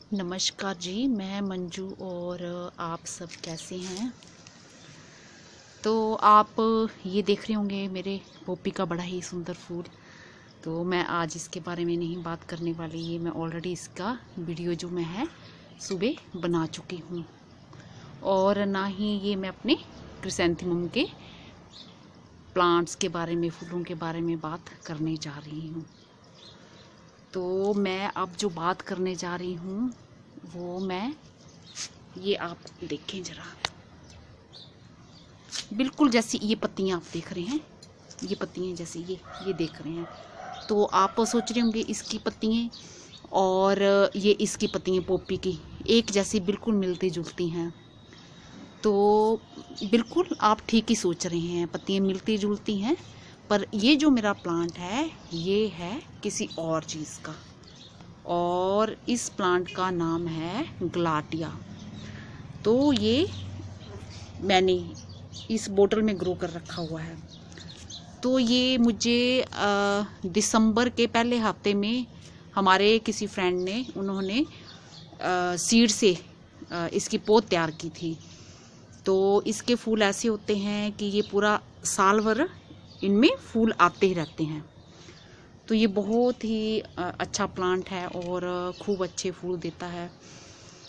नमस्कार जी, मैं मंजू और आप सब कैसे हैं। तो आप ये देख रहे होंगे मेरे पोपी का बड़ा ही सुंदर फूल। तो मैं आज इसके बारे में नहीं बात करने वाली, ये मैं ऑलरेडी इसका वीडियो जो मैं है सुबह बना चुकी हूँ, और ना ही ये मैं अपने क्रिसैंथेमम के प्लांट्स के बारे में, फूलों के बारे में बात करने जा रही हूँ। तो मैं अब जो बात करने जा रही हूँ वो ये आप देखें ज़रा, बिल्कुल जैसी ये पत्तियाँ आप देख रहे हैं, ये पत्तियाँ जैसे ये देख रहे हैं। तो आप सोच रहे होंगे इसकी पत्तियाँ और ये इसकी पत्तियाँ पोपी की एक जैसी बिल्कुल मिलती जुलती हैं। तो बिल्कुल आप ठीक ही सोच रहे हैं, पत्तियाँ मिलती जुलती हैं, पर ये जो मेरा प्लांट है ये है किसी और चीज़ का, और इस प्लांट का नाम है गलाटिया। तो ये मैंने इस बोतल में ग्रो कर रखा हुआ है। तो ये मुझे दिसंबर के पहले हफ्ते में हमारे किसी फ्रेंड ने, उन्होंने सीड से इसकी पौध तैयार की थी। तो इसके फूल ऐसे होते हैं कि ये पूरा साल भर इनमें फूल आते ही रहते हैं। तो ये बहुत ही अच्छा प्लांट है और खूब अच्छे फूल देता है।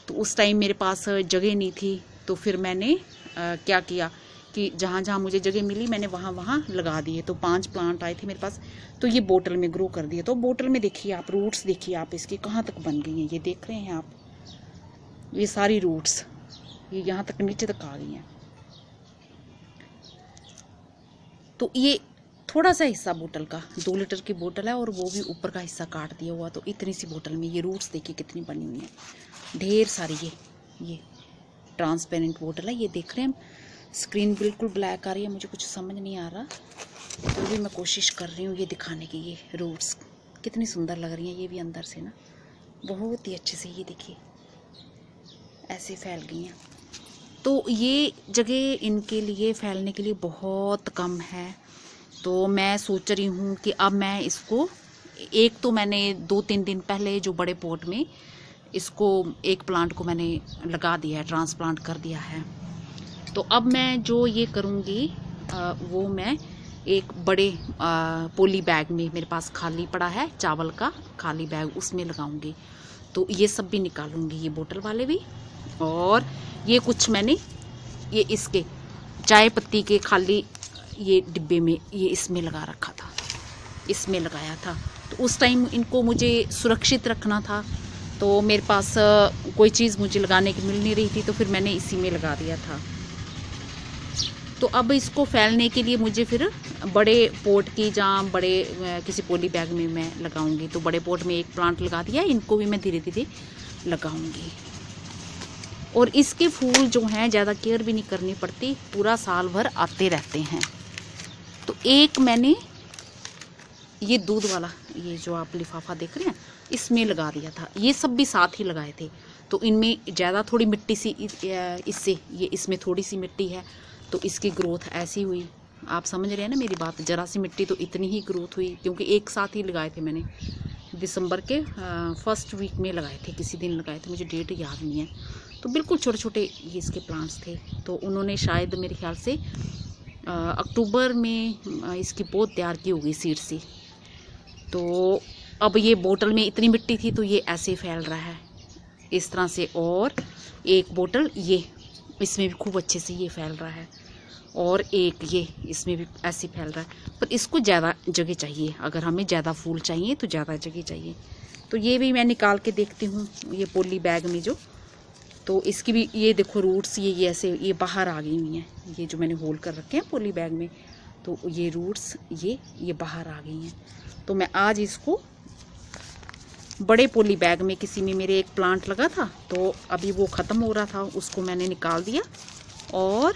तो उस टाइम मेरे पास जगह नहीं थी, तो फिर मैंने क्या किया कि जहाँ जहाँ मुझे जगह मिली मैंने वहाँ वहाँ लगा दिए। तो 5 प्लांट आए थे मेरे पास, तो ये बोतल में ग्रो कर दिए। तो बोतल में देखिए आप, रूट्स देखिए आप इसकी कहाँ तक बन गई हैं, ये देख रहे हैं आप, ये सारी रूट्स ये यहाँ तक नीचे तक आ गई हैं। तो ये थोड़ा सा हिस्सा बोतल का, 2 लीटर की बोतल है और वो भी ऊपर का हिस्सा काट दिया हुआ। तो इतनी सी बोतल में ये रूट्स देखिए कितनी बनी हुई हैं, ढेर सारी। ये ट्रांसपेरेंट बोतल है, ये देख रहे हैं। स्क्रीन बिल्कुल ब्लैक आ रही है, मुझे कुछ समझ नहीं आ रहा, तो भी मैं कोशिश कर रही हूँ ये दिखाने की। ये रूट्स कितनी सुंदर लग रही हैं, ये भी अंदर से ना बहुत ही अच्छे से, ये देखिए ऐसे फैल गई हैं। तो ये जगह इनके लिए फैलने के लिए बहुत कम है। तो मैं सोच रही हूँ कि अब मैं इसको, एक तो मैंने 2-3 दिन पहले जो बड़े पॉट में इसको, एक प्लांट को मैंने लगा दिया है, ट्रांसप्लांट कर दिया है। तो अब मैं जो ये करूँगी वो मैं एक बड़े पॉली बैग में, मेरे पास खाली पड़ा है चावल का खाली बैग, उसमें लगाऊंगी। तो ये सब भी निकालूंगी, ये बोतल वाले भी, और ये कुछ मैंने ये इसके चाय पत्ती के खाली ये डिब्बे में, ये इसमें लगा रखा था, इसमें लगाया था। तो उस टाइम इनको मुझे सुरक्षित रखना था, तो मेरे पास कोई चीज़ मुझे लगाने की मिल नहीं रही थी, तो फिर मैंने इसी में लगा दिया था। तो अब इसको फैलने के लिए मुझे फिर बड़े पोट की, जहाँ बड़े किसी पॉली बैग में मैं लगाऊंगी। तो बड़े पोट में एक प्लांट लगा दिया, इनको भी मैं धीरे धीरे लगाऊंगी। और इसके फूल जो हैं ज़्यादा केयर भी नहीं करनी पड़ती, पूरा साल भर आते रहते हैं। तो एक मैंने ये दूध वाला, ये जो आप लिफाफा देख रहे हैं, इसमें लगा दिया था। ये सब भी साथ ही लगाए थे। तो इनमें ज़्यादा थोड़ी मिट्टी सी इससे, ये इसमें थोड़ी सी मिट्टी है, तो इसकी ग्रोथ ऐसी हुई। आप समझ रहे हैं ना मेरी बात, ज़रा सी मिट्टी तो इतनी ही ग्रोथ हुई, क्योंकि एक साथ ही लगाए थे मैंने। दिसंबर के फर्स्ट वीक में लगाए थे, किसी दिन लगाए थे, मुझे डेट याद नहीं है। तो बिल्कुल छोटे छोटे ये इसके प्लांट्स थे। तो उन्होंने शायद मेरे ख्याल से अक्टूबर में इसकी पौध तैयार की होगी सीड से। तो अब ये बोतल में इतनी मिट्टी थी, तो ये ऐसे फैल रहा है इस तरह से। और एक बोतल ये, इसमें भी खूब अच्छे से ये फैल रहा है, और एक ये इसमें भी ऐसे फैल रहा है। पर इसको ज़्यादा जगह चाहिए, अगर हमें ज़्यादा फूल चाहिए तो ज़्यादा जगह चाहिए। तो ये भी मैं निकाल के देखती हूँ, ये पॉली बैग में जो, तो इसकी भी ये देखो रूट्स, ये ऐसे ये बाहर आ गई हुई हैं, ये जो मैंने होल कर रखे हैं पॉली बैग में, तो ये रूट्स ये बाहर आ गई हैं। तो मैं आज इसको बड़े पॉली बैग में, किसी में मेरे एक प्लांट लगा था, तो अभी वो ख़त्म हो रहा था, उसको मैंने निकाल दिया। और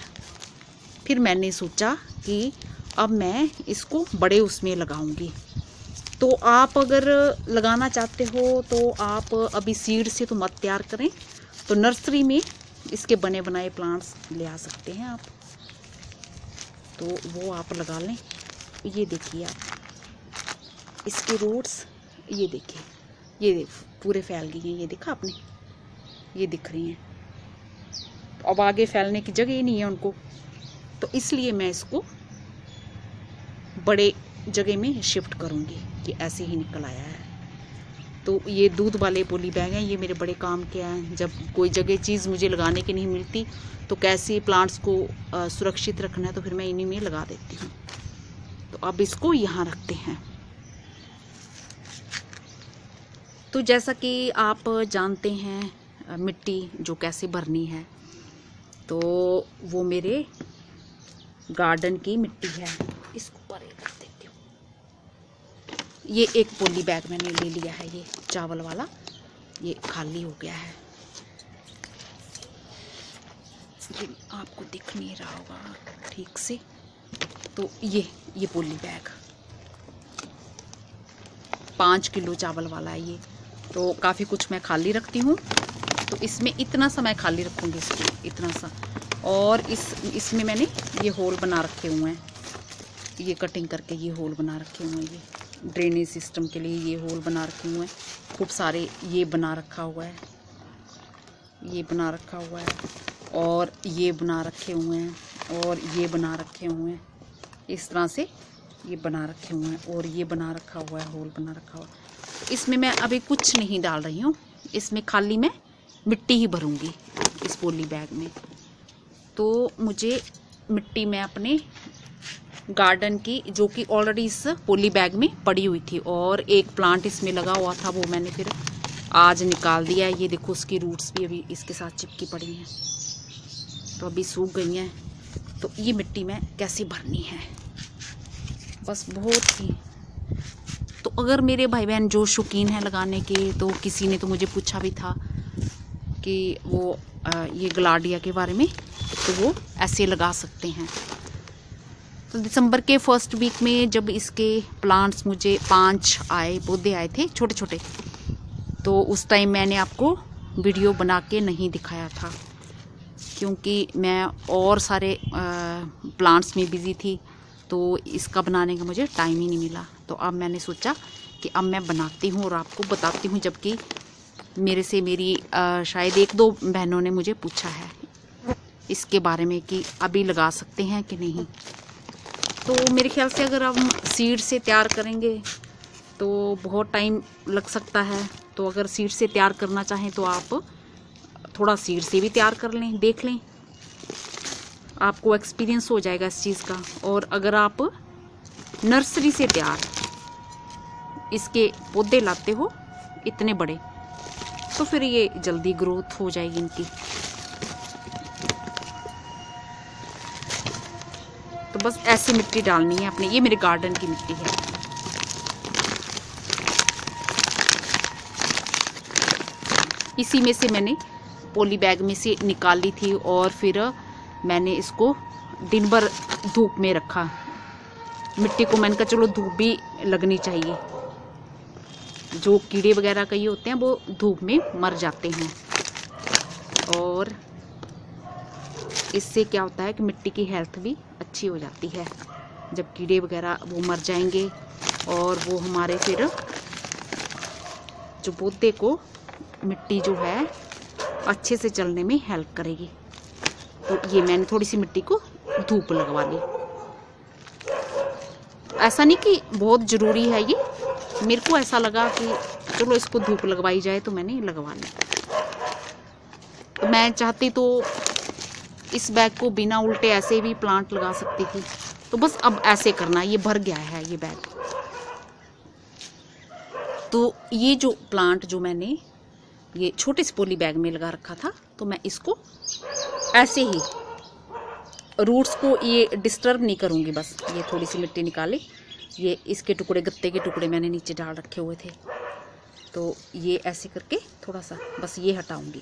फिर मैंने सोचा कि अब मैं इसको बड़े उसमें लगाऊंगी। तो आप अगर लगाना चाहते हो तो आप अभी सीड से तो मत तैयार करें, तो नर्सरी में इसके बने बनाए प्लांट्स ले आ सकते हैं आप, तो वो आप लगा लें। ये देखिए आप, इसके रूट्स ये देखिए, ये पूरे फैल गई हैं, ये देखा आपने, ये दिख रही हैं। तो अब आगे फैलने की जगह ही नहीं है उनको, तो इसलिए मैं इसको बड़े जगह में शिफ्ट करूँगी कि ऐसे ही निकल आया है। तो ये दूध वाले पॉली बैग हैं, ये मेरे बड़े काम के हैं। जब कोई जगह चीज़ मुझे लगाने की नहीं मिलती तो कैसे प्लांट्स को सुरक्षित रखना है, तो फिर मैं इन्हीं में लगा देती हूँ। तो अब इसको यहाँ रखते हैं। तो जैसा कि आप जानते हैं मिट्टी जो कैसे भरनी है, तो वो मेरे गार्डन की मिट्टी है। इसको परे कर देती हूँ। ये एक पॉली बैग मैंने ले लिया है, ये चावल वाला, ये खाली हो गया है। ये आपको दिख नहीं रहा होगा ठीक से। तो ये पॉली बैग 5 किलो चावल वाला है ये। तो काफ़ी कुछ मैं खाली रखती हूँ, तो इसमें इतना सा मैं खाली रखूँगी, इसको इतना सा। और इसमें मैंने ये होल बना रखे हुए हैं, ये कटिंग करके ये होल बना रखे हुए हैं। ये ड्रेनेज सिस्टम के लिए ये होल बना रखे हुए हैं खूब सारे। ये बना रखा हुआ है, ये बना रखा हुआ है, और ये बना रखे हुए हैं, और ये बना रखे हुए हैं। इस तरह से ये बना रखे हुए हैं, और ये बना रखा हुआ है, होल बना रखा हुआ है। इसमें मैं अभी कुछ नहीं डाल रही हूँ, इसमें खाली मैं मिट्टी ही भरूँगी इस पॉली बैग में। तो मुझे मिट्टी में अपने गार्डन की, जो कि ऑलरेडी इस पॉली बैग में पड़ी हुई थी, और एक प्लांट इसमें लगा हुआ था, वो मैंने फिर आज निकाल दिया है। ये देखो उसकी रूट्स भी अभी इसके साथ चिपकी पड़ी हैं, तो अभी सूख गई हैं। तो ये मिट्टी में कैसे भरनी है, बस बहुत ही। तो अगर मेरे भाई बहन जो शौकीन हैं लगाने के, तो किसी ने तो मुझे पूछा भी था कि वो ये ग्लाडिया के बारे में, तो वो ऐसे लगा सकते हैं। तो दिसंबर के फर्स्ट वीक में जब इसके प्लांट्स मुझे 5 आए, पौधे आए थे छोटे छोटे, तो उस टाइम मैंने आपको वीडियो बना के नहीं दिखाया था, क्योंकि मैं और सारे प्लांट्स में बिज़ी थी, तो इसका बनाने का मुझे टाइम ही नहीं मिला। तो अब मैंने सोचा कि अब मैं बनाती हूँ और आपको बताती हूँ, जबकि मेरे से मेरी शायद 1-2 बहनों ने मुझे पूछा है इसके बारे में कि अभी लगा सकते हैं कि नहीं। तो मेरे ख्याल से अगर हम सीड से तैयार करेंगे तो बहुत टाइम लग सकता है। तो अगर सीड से तैयार करना चाहें तो आप थोड़ा सीड से भी तैयार कर लें, देख लें, आपको एक्सपीरियंस हो जाएगा इस चीज़ का। और अगर आप नर्सरी से तैयार इसके पौधे लाते हो इतने बड़े, तो फिर ये जल्दी ग्रोथ हो जाएगी इनकी। तो बस ऐसी मिट्टी डालनी है अपने, ये मेरे गार्डन की मिट्टी है। इसी में से मैंने पॉली बैग में से निकाली थी, और फिर मैंने इसको दिन भर धूप में रखा। मिट्टी को मैंने कहा चलो धूप भी लगनी चाहिए, जो कीड़े वगैरह कई होते हैं वो धूप में मर जाते हैं। और इससे क्या होता है कि मिट्टी की हेल्थ भी अच्छी हो जाती है, जब कीड़े वगैरह वो मर जाएंगे, और वो हमारे फिर जो पौधे को मिट्टी जो है अच्छे से चलने में हेल्प करेगी। तो ये मैंने थोड़ी सी मिट्टी को धूप लगवा ली। ऐसा नहीं कि बहुत ज़रूरी है ये, मेरे को ऐसा लगा कि चलो इसको धूप लगवाई जाए, तो मैंने लगवा ली। तो मैं चाहती तो इस बैग को बिना उल्टे ऐसे भी प्लांट लगा सकती थी, तो बस अब ऐसे करना, ये भर गया है ये बैग। तो ये जो प्लांट जो मैंने ये छोटे से पॉली बैग में लगा रखा था, तो मैं इसको ऐसे ही रूट्स को ये डिस्टर्ब नहीं करूँगी। बस ये थोड़ी सी मिट्टी निकाले, ये इसके टुकड़े, गत्ते के टुकड़े मैंने नीचे डाल रखे हुए थे, तो ये ऐसे करके थोड़ा सा बस ये हटाऊंगी,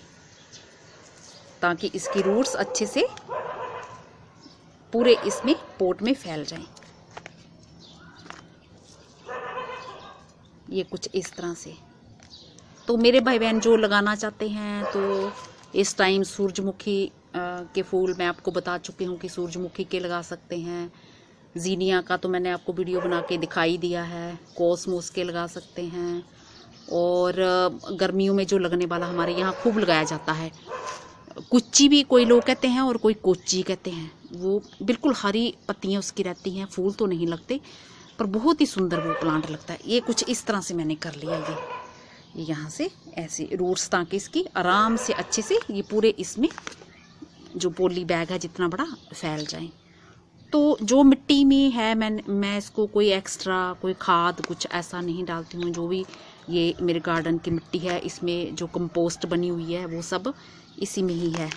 ताकि इसकी रूट्स अच्छे से पूरे इसमें पोट में फैल जाएं। ये कुछ इस तरह से। तो मेरे भाई बहन जो लगाना चाहते हैं, तो इस टाइम सूरजमुखी के फूल मैं आपको बता चुकी हूँ कि सूरजमुखी के लगा सकते हैं। जीनिया का तो मैंने आपको वीडियो बना के दिखाई दिया है। कॉस्मोस के लगा सकते हैं, और गर्मियों में जो लगने वाला हमारे यहाँ खूब लगाया जाता है। कुच्ची भी कोई लोग कहते हैं और कोई कोची कहते हैं। वो बिल्कुल हरी पत्तियाँ उसकी रहती हैं, फूल तो नहीं लगते, पर बहुत ही सुंदर वो प्लांट लगता है। ये कुछ इस तरह से मैंने कर लिया ये यहाँ से ऐसे रूट्स, ताकि इसकी आराम से अच्छे से ये पूरे इसमें जो पॉली बैग है जितना बड़ा फैल जाए। तो जो मिट्टी में है मैं इसको कोई एक्स्ट्रा कोई खाद कुछ ऐसा नहीं डालती हूँ। जो भी ये मेरे गार्डन की मिट्टी है, इसमें जो कंपोस्ट बनी हुई है वो सब इसी में ही है,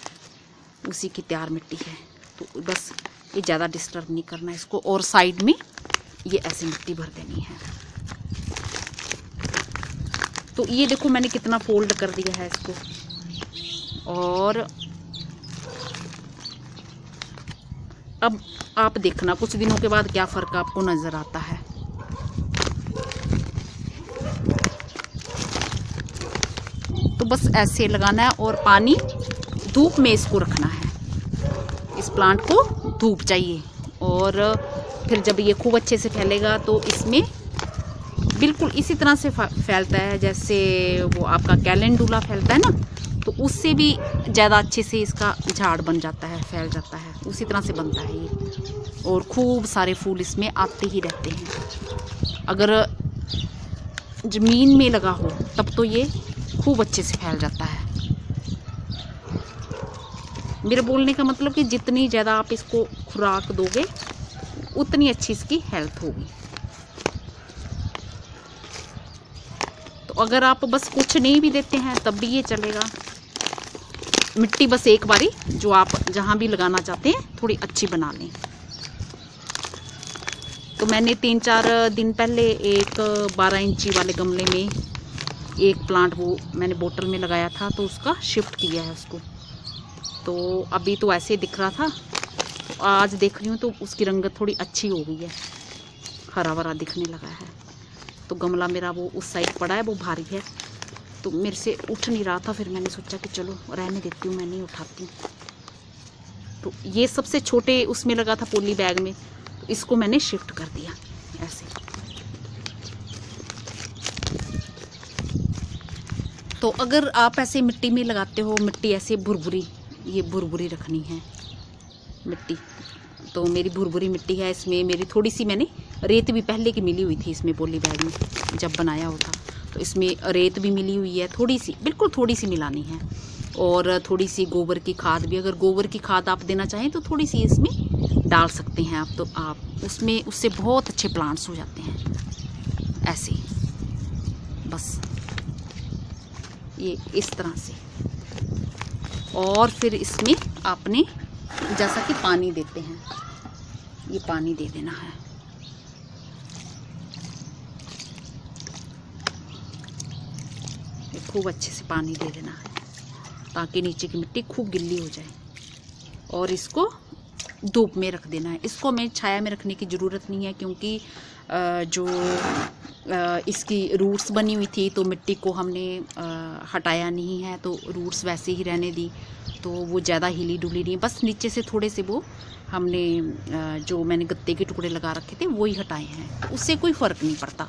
उसी की तैयार मिट्टी है। तो बस ये ज़्यादा डिस्टर्ब नहीं करना इसको। और साइड में ये ऐसे मिट्टी भर देनी है। तो ये देखो मैंने कितना फोल्ड कर दिया है इसको। और अब आप देखना कुछ दिनों के बाद क्या फ़र्क आपको नज़र आता है। तो बस ऐसे लगाना है और पानी धूप में इसको रखना है। इस प्लांट को धूप चाहिए। और फिर जब ये खूब अच्छे से फैलेगा तो इसमें बिल्कुल इसी तरह से फैलता है जैसे वो आपका कैलेंडुला फैलता है ना, तो उससे भी ज़्यादा अच्छे से इसका झाड़ बन जाता है, फैल जाता है। उसी तरह से बनता है ये। और खूब सारे फूल इसमें आते ही रहते हैं। अगर ज़मीन में लगा हो तब तो ये खूब अच्छे से फैल जाता है। मेरे बोलने का मतलब कि जितनी ज़्यादा आप इसको खुराक दोगे उतनी अच्छी इसकी हेल्थ होगी। तो अगर आप बस कुछ नहीं भी देते हैं तब भी ये चलेगा। मिट्टी बस एक बारी जो आप जहाँ भी लगाना चाहते हैं थोड़ी अच्छी बना लें। तो मैंने 3-4 दिन पहले एक 12 इंची वाले गमले में एक प्लांट वो मैंने बोतल में लगाया था, तो उसका शिफ्ट किया है उसको। तो अभी तो ऐसे दिख रहा था, तो आज देख रही हूँ तो उसकी रंगत थोड़ी अच्छी हो गई है, हरा भरा दिखने लगा है। तो गमला मेरा वो उस साइड पड़ा है, वो भारी है, तो मेरे से उठ नहीं रहा था। फिर मैंने सोचा कि चलो रहने देती हूँ, मैं नहीं उठाती हूँ। तो ये सबसे छोटे उसमें लगा था पॉली बैग में, तो इसको मैंने शिफ्ट कर दिया ऐसे। तो अगर आप ऐसे मिट्टी में लगाते हो, मिट्टी ऐसे भुरभुरी, ये भुरभुरी रखनी है मिट्टी। तो मेरी भुरभुरी मिट्टी है, इसमें मेरी थोड़ी सी मैंने रेत भी पहले की मिली हुई थी इसमें पॉली बैग में जब बनाया होता, तो इसमें रेत भी मिली हुई है थोड़ी सी, बिल्कुल थोड़ी सी मिलानी है। और थोड़ी सी गोबर की खाद भी, अगर गोबर की खाद आप देना चाहें तो थोड़ी सी इसमें डाल सकते हैं आप। तो आप उसमें उससे बहुत अच्छे प्लांट्स हो जाते हैं ऐसे। बस ये इस तरह से। और फिर इसमें आपने जैसा कि पानी देते हैं, ये पानी दे देना है। खूब अच्छे से पानी दे देना है ताकि नीचे की मिट्टी खूब गिल्ली हो जाए। और इसको धूप में रख देना है। इसको हमें छाया में रखने की ज़रूरत नहीं है, क्योंकि जो इसकी रूट्स बनी हुई थी तो मिट्टी को हमने हटाया नहीं है, तो रूट्स वैसे ही रहने दी, तो वो ज़्यादा हिली डुली नहीं। बस नीचे से थोड़े से वो हमने जो मैंने गत्ते के टुकड़े लगा रखे थे वो ही हटाए हैं। उससे कोई फ़र्क नहीं पड़ता,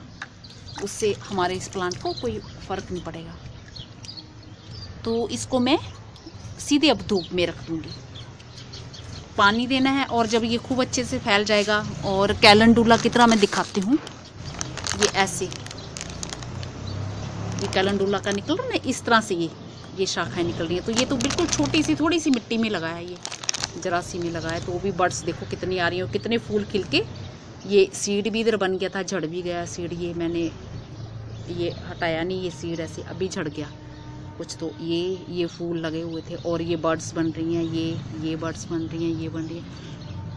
उससे हमारे इस प्लांट को कोई फ़र्क नहीं पड़ेगा। तो इसको मैं सीधे अब धूप में रख दूँगी। पानी देना है और जब ये खूब अच्छे से फैल जाएगा, और कैलेंडुला की तरह मैं दिखाती हूँ, ये ऐसे, ये कैलेंडुला का निकल रहा है ना, इस तरह से ये शाखाएं निकल रही हैं। तो ये तो बिल्कुल छोटी सी थोड़ी सी मिट्टी में लगा है, ये जरा सी में लगा है, तो वो भी बर्ड्स देखो कितनी आ रही हैं और कितने फूल खिल के। ये सीड भी इधर बन गया था, झड़ भी गया सीड, ये मैंने ये हटाया नहीं, ये सीड ऐसे अभी झड़ गया कुछ। तो ये फूल लगे हुए थे और ये बर्ड्स बन रही हैं, ये बर्ड्स बन रही हैं, ये बन रही हैं।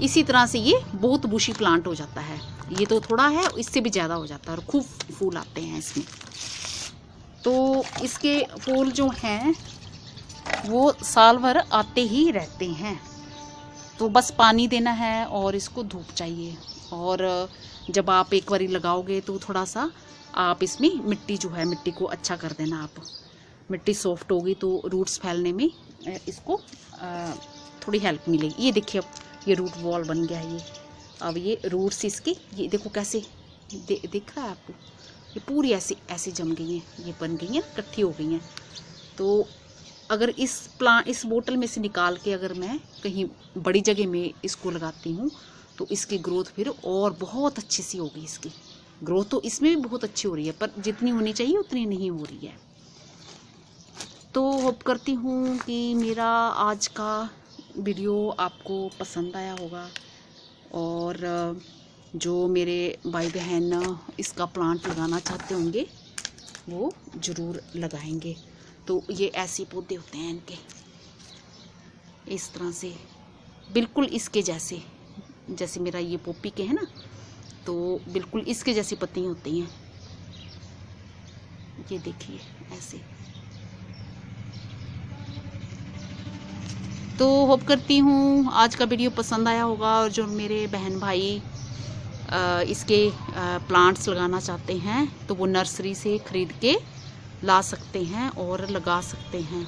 इसी तरह से ये बहुत बुशी प्लांट हो जाता है। ये तो थोड़ा है, इससे भी ज़्यादा हो जाता है और खूब फूल आते हैं इसमें। तो इसके फूल जो हैं वो साल भर आते ही रहते हैं। तो बस पानी देना है और इसको धूप चाहिए। और जब आप एक बारी लगाओगे तो थोड़ा सा आप इसमें मिट्टी जो है, मिट्टी को अच्छा कर देना आप। मिट्टी सॉफ्ट होगी तो रूट्स फैलने में इसको थोड़ी हेल्प मिलेगी। ये देखिए अब ये रूट वॉल बन गया है ये। अब ये रूट्स इसकी, ये देखो कैसे दिख रहा है आपको, ये पूरी ऐसे ऐसे जम गई हैं, ये बन गई हैं, इकट्ठी हो गई हैं। तो अगर इस बोतल में से निकाल के अगर मैं कहीं बड़ी जगह में इसको लगाती हूँ तो इसकी ग्रोथ फिर और बहुत अच्छी सी होगी। इसकी ग्रोथ तो इसमें भी बहुत अच्छी हो रही है, पर जितनी होनी चाहिए उतनी नहीं हो रही है। तो होप करती हूँ कि मेरा आज का वीडियो आपको पसंद आया होगा, और जो मेरे भाई बहन इसका प्लांट लगाना चाहते होंगे वो ज़रूर लगाएंगे। तो ये ऐसे पौधे होते हैं इनके, इस तरह से बिल्कुल इसके जैसे, जैसे मेरा ये पोपी के है ना, तो बिल्कुल इसके जैसी पत्तियाँ होती हैं। ये देखिए ऐसे। तो होप करती हूँ आज का वीडियो पसंद आया होगा, और जो मेरे बहन भाई इसके प्लांट्स लगाना चाहते हैं तो वो नर्सरी से ख़रीद के ला सकते हैं और लगा सकते हैं।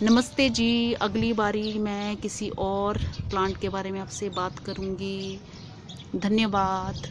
नमस्ते जी, अगली बारी मैं किसी और प्लांट के बारे में आपसे बात करूँगी। धन्यवाद।